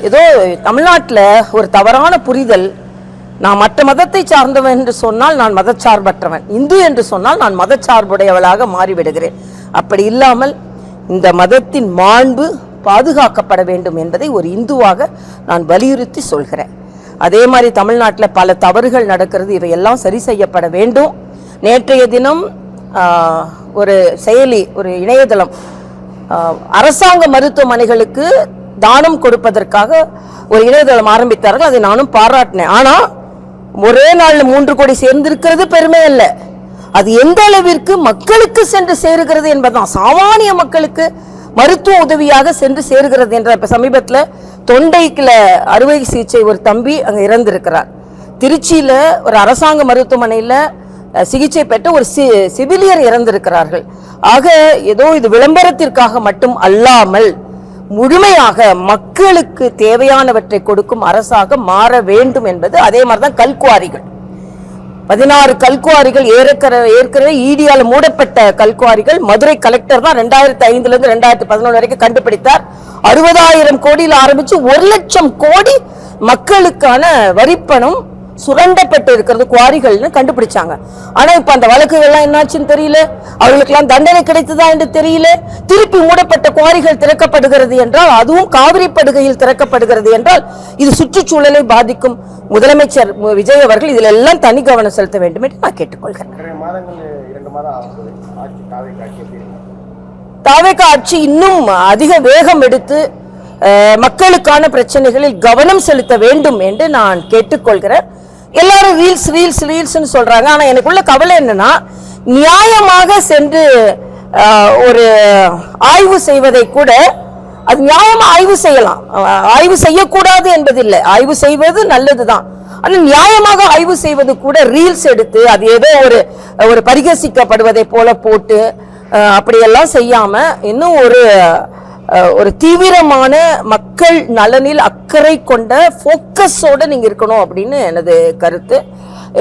ஏதோ தமிழ்நாட்டில் ஒரு தவறான புரிதல். நான் மற்ற மதத்தை சார்ந்தவன் என்று சொன்னால் நான் மதச்சார்பற்றவன், இந்து என்று சொன்னால் நான் மதச்சார்புடையவளாக மாறிவிடுகிறேன். அப்படி இல்லாமல் இந்த மதத்தின் மாண்பு பாதுகாக்கப்பட வேண்டும் என்பதை ஒரு இந்துவாக நான் வலியுறுத்தி சொல்கிறேன். அதே மாதிரி தமிழ்நாட்டில் பல தவறுகள் நடக்கிறது, இவையெல்லாம் சரி செய்யப்பட வேண்டும். நேற்றைய தினம் ஒரு செயலி, ஒரு இணையதளம் அரசாங்க மருத்துவமனைகளுக்கு தானம் கொடுப்பதற்காக ஒரு இணையதளம் ஆரம்பித்தார்கள். அதை நானும் பாராட்டினேன். ஆனால் ஒரே நாளில் 3 கோடி சேர்ந்திருக்கிறது பெருமை அல்ல, அது எந்த அளவிற்கு மக்களுக்கு சென்று சேருகிறது என்பதுதான். சாமானிய மக்களுக்கு மருத்துவ உதவியாக சென்று சேருகிறது என்ற. இப்போ சமீபத்தில் தொண்டைக்குல அறுவை சிகிச்சை ஒரு தம்பி அங்கே இறந்திருக்கிறார். திருச்சியில் ஒரு அரசாங்க மருத்துவமனையில் சிகிச்சை பெற்ற ஒரு சிவிலியர் இறந்திருக்கிறார்கள். ஆக ஏதோ இது விளம்பரத்திற்காக மட்டும் அல்லாமல் முழுமையாக மக்களுக்கு தேவையானவற்றை கொடுக்கும் அரசாக மாற வேண்டும் என்பது. அதே மாதிரிதான் கல்குவாரிகள், 16 கல்குவாரிகள் ஏற்கனவே ஈடியால் மூடப்பட்ட கல்குவாரிகள். மதுரை கலெக்டர் தான் 2005 இருந்து 2011 வரைக்கும் கண்டுபிடித்தார். 60,000 கோடியில் ஆரம்பிச்சு 1,00,000 கோடி மக்களுக்கான வரிப்பணம் சுரண்டப்பட்டு இருக்கிறது குவாரிகள்னு கண்டுபிடிச்சாங்க. ஆனா இப்ப அந்த வழக்குகள்லாம் என்னாச்சுன்னு தெரியல, அவர்களுக்கெல்லாம் தண்டனை கிடைத்ததா என்று தெரியல. திருப்பி மூடப்பட்ட குவாரிகள் திறக்கப்படுகிறது என்றால், அதுவும் காவிரி படுகையில் திறக்கப்படுகிறது என்றால் இது சுற்றுச்சூழலை பாதிக்கும். முதலமைச்சர் விஜய் அவர்கள் இதில் எல்லாம் தனி கவனம் செலுத்த வேண்டும் என்று நான் கேட்டுக்கொள்கிறேன். தாவேகா ஆட்சி இன்னும் அதிக வேகம் எடுத்து மக்களுக்கான பிரச்சனைகளில் கவனம் செலுத்த வேண்டும் என்று நான் கேட்டுக்கொள்கிறேன். எல்லாரும் ரீல்ஸ் ரீல்ஸ் ரீல்ஸ்னு சொல்றாங்க. ஆனா எனக்குள்ள கவலை என்னன்னா, நியாயமாக சென்று ஒரு ஆய்வு செய்வதை கூட, அது நியாயமா ஆய்வு செய்யலாம், ஆய்வு செய்யக்கூடாது என்பதில்லை, ஆய்வு செய்வது நல்லதுதான். ஆனா நியாயமாக ஆய்வு செய்வது கூட ரீல்ஸ் எடுத்து அது ஏதோ ஒரு பரிகசிக்கப்படுவதை போல போட்டு அப்படியெல்லாம் செய்யாம இன்னும் ஒரு தீவிரமான மக்கள் நலனில் அக்கறை கொண்ட போக்கஸோட நீங்க இருக்கணும் அப்படின்னு எனது கருத்து.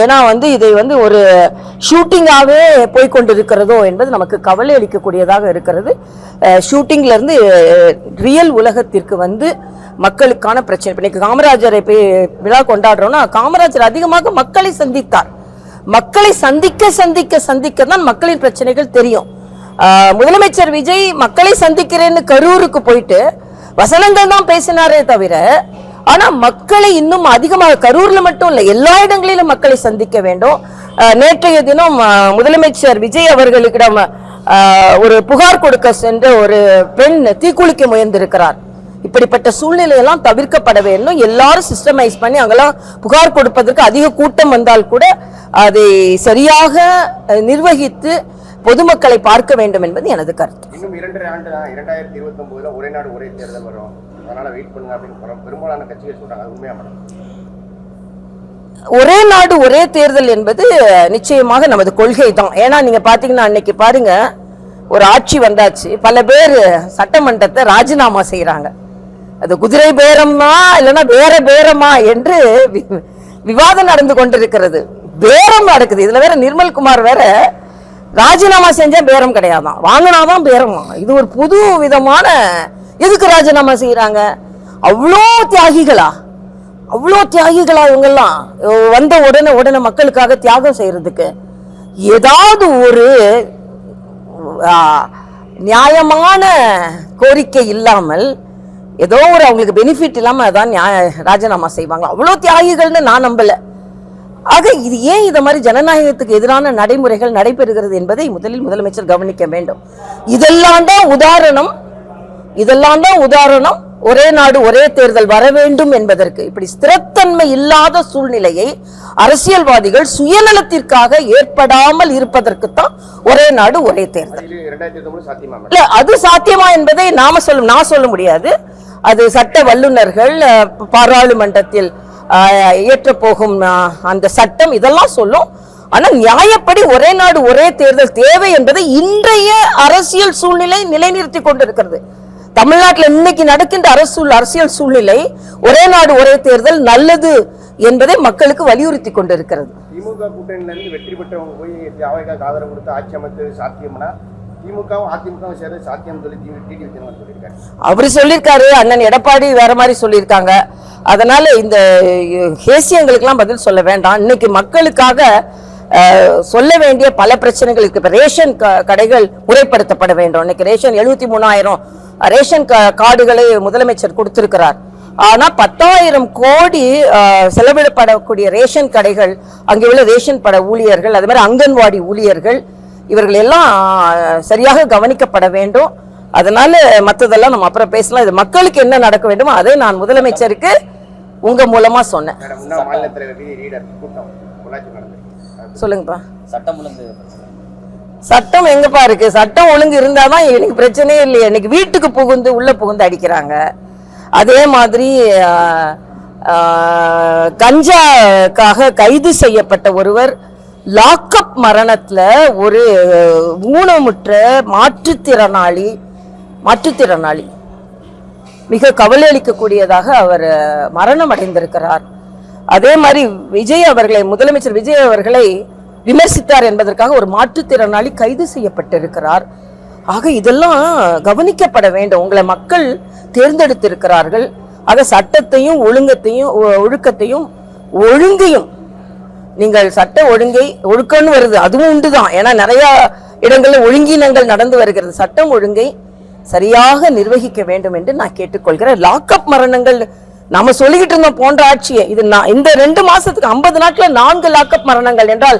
ஏன்னா இதை ஒரு ஷூட்டிங்காகவே போய்கொண்டிருக்கிறதோ என்பது நமக்கு கவலை அளிக்கக்கூடியதாக இருக்கிறது. ஷூட்டிங்ல இருந்து ரியல் உலகத்திற்கு மக்களுக்கான பிரச்சனை. இன்னைக்கு காமராஜரை விழா கொண்டாடுறோம்னா, காமராஜர் அதிகமாக மக்களை சந்தித்தார். மக்களை சந்திக்க சந்திக்க சந்திக்க தான் மக்களின் பிரச்சனைகள் தெரியும். முதலமைச்சர் விஜய் மக்களை சந்திக்கிறேன்னு கரூருக்கு போயிட்டு வசனங்கள் தான் பேசினாரே தவிர, ஆனா மக்களை இன்னும் அதிகமாக, கரூர்ல மட்டும் இல்ல, எல்லா இடங்களிலும் மக்களை சந்திக்க வேண்டும். நேற்றைய தினம் முதலமைச்சர் விஜய் அவர்களுக்கிடம் ஒரு புகார் கொடுக்க சென்ற ஒரு பெண் தீக்குளிக்க முயன்றிருக்கிறார். இப்படிப்பட்ட சூழ்நிலையெல்லாம் தவிர்க்கப்பட வேண்டும். எல்லாரும் சிஸ்டமைஸ் பண்ணி அங்கெல்லாம் புகார் கொடுப்பதற்கு அதிக கூட்டம் வந்தால் கூட அதை சரியாக நிர்வகித்து பொதுமக்களை பார்க்க வேண்டும் என்பது எனது கருத்து. இன்னும் 2.5 ஆண்டு தான் 2029 ஒரே நாடு ஒரே தேர்தல் வரும், அதனால வெயிட் பண்ணுங்க அப்படின்னு பெரும்பாலான கட்சிகள் சொல்றாங்க. அது உண்மையா மேடம்? ஒரே நாடு ஒரே தேர்தல் என்பது நிச்சயமாக நமது கொள்கை தான். ஏன்னா நீங்க பாத்தீங்கன்னா, அன்னைக்கு பாருங்க, ஒரு ஆட்சி வந்தாச்சு, பல பேர் சட்டமன்றத்தை ராஜினாமா செய்யறாங்க. அது குதிரை பேரமா இல்லைன்னா வேற பேரமா என்று விவாதம் நடந்து கொண்டிருக்கிறது. பேரம் நடக்குது. இதுல வேற நிர்மல்குமார் வேற ராஜினாமா செஞ்சா பேரம் கிடையாதான், வாங்கினாதான் பேரமா. இது ஒரு புது விதமான, எதுக்கு ராஜினாமா செய்யறாங்க? அவ்வளோ தியாகிகளா இவங்கெல்லாம் வந்த உடனே மக்களுக்காக தியாகம் செய்யறதுக்கு ஏதாவது ஒரு நியாயமான கோரிக்கை இல்லாமல், ஏதோ அவங்களுக்கு பெனிஃபிட் இல்லாம அதான் ராஜினாமா செய்வாங்க. அவ்வளோ தியாகிகள்னு நான் நம்பல. ஆக இது ஏன் இந்த மாதிரி ஜனநாயகத்துக்கு எதிரான நடைமுறைகள் நடைபெறுகிறது என்பதை முதலில் முதலமைச்சர் கவனிக்க வேண்டும். இதெல்லாம் தான் உதாரணம் ஒரே நாடு ஒரே தேர்தல் வர வேண்டும் என்பதற்கு. இப்படி ஸ்திரத்தன்மை இல்லாத சூழ்நிலையை அரசியல்வாதிகள் சுயநலத்திற்காக ஏற்படாமல் இருப்பதற்குத்தான் ஒரே நாடு ஒரே தேர்தல். இல்ல, அது சாத்தியமா என்பதை நான் சொல்ல முடியாது. அது சட்ட வல்லுநர்கள், பாராளுமன்றத்தில் இயற்ற போகும் அந்த சட்டம் இதெல்லாம் சொல்லும். ஆனா நியாயப்படி ஒரே நாடு ஒரே தேர்தல் தேவை என்பதை இன்றைய அரசியல் சூழ்நிலை நிலைநிறுத்தி கொண்டிருக்கிறது. தமிழ்நாட்டில் இன்னைக்கு நடக்கின்ற அரசியல் சூழ்நிலை ஒரே நாடு ஒரே தேர்தல் நல்லது என்பதை மக்களுக்கு வலியுறுத்தி கொண்டிருக்கிறது. திமுக கூட்டணியிலிருந்து வெற்றி பெற்றவங்க போய் திமுக ஆதரவு கொடுத்து ஆட்சி அமைத்து சாத்தியம்னா திமுகவும் அதிமுகவும் சேர்ந்து சாத்தியம் சொல்லி டிடி விஜயன் சொல்லியிருக்காரு. அவரு சொல்லியிருக்காரு, அண்ணன் எடப்பாடி வேற மாதிரி சொல்லியிருக்காங்க. அதனால இந்த கேசியங்களுக்கெல்லாம் பதில் சொல்ல வேண்டாம். இன்னைக்கு மக்களுக்காக சொல்ல வேண்டிய பல பிரச்சனைகள் இருக்கு. இப்ப ரேஷன் கடைகள் முறைப்படுத்தப்பட வேண்டும். இன்னைக்கு ரேஷன் 73,000 ரேஷன் கார்டுகளை முதலமைச்சர் கொடுத்திருக்கிறார். ஆனா 10,000 கோடி செலவிடப்படக்கூடிய ரேஷன் கடைகள், அங்கே உள்ள ரேஷன் பட ஊழியர்கள், அது மாதிரி அங்கன்வாடி ஊழியர்கள், இவர்கள் எல்லாம் சரியாக கவனிக்கப்பட வேண்டும். அதனால மற்றதெல்லாம் நம்ம அப்புறம் பேசலாம். இது மக்களுக்கு என்ன நடக்க வேண்டுமோ அதை நான் முதலமைச்சருக்கு உங்க மூலமா சொன்னேன். மாநில தலைவர் ரீடர் கூட்டம் சொல்லுங்கப்பா. சட்டம் ஒழுங்கு சட்டம் எங்கப்பா இருக்கு? சட்டம் ஒழுங்கு இருந்தாதான் எனக்கு பிரச்சனையே இல்லையே. இன்னைக்கு வீட்டுக்கு புகுந்து உள்ள புகுந்து அடிக்கிறாங்க. அதே மாதிரி கஞ்சாக்காக கைது செய்யப்பட்ட ஒருவர் லாக்அப் மரணத்துல ஒரு ஊனமுற்ற மாற்றுத்திறனாளி மிக கவலை அளிக்கக்கூடியதாக அவர் மரணம் அடைந்திருக்கிறார். அதே மாதிரி முதலமைச்சர் விஜய் அவர்களை விமர்சித்தார் என்பதற்காக ஒரு மாற்றுத்திறனாளி கைது செய்யப்பட்டிருக்கிறார். ஆக இதெல்லாம் கவனிக்கப்பட வேண்டும். உங்களை மக்கள் தேர்ந்தெடுத்திருக்கிறார்கள். ஆக சட்டத்தையும் ஒழுக்கத்தையும் நீங்கள் சட்ட ஒழுக்கம்னு வருது, அதுவும் உண்டுதான். ஏன்னா நிறைய இடங்கள்ல ஒழுங்கீனங்கள் நடந்து வருகிறது. சட்டம் ஒழுங்கை சரியாக நிர்வகிக்க வேண்டும் என்று நான் கேட்டுக்கொள்கிறேன். லாக்அப் மரணங்கள் நாம சொல்லிக்கிட்டு இருந்தோம் போன்ற ஆட்சியை, இது இந்த 2 மாசத்துக்கு 50 நாட்கள 4 லாக்அப் மரணங்கள் என்றால்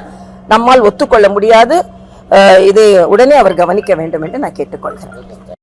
நம்மால் ஒத்துக்கொள்ள முடியாது. இதை உடனே அவர் கவனிக்க வேண்டும் என்று நான் கேட்டுக்கொள்கிறேன்.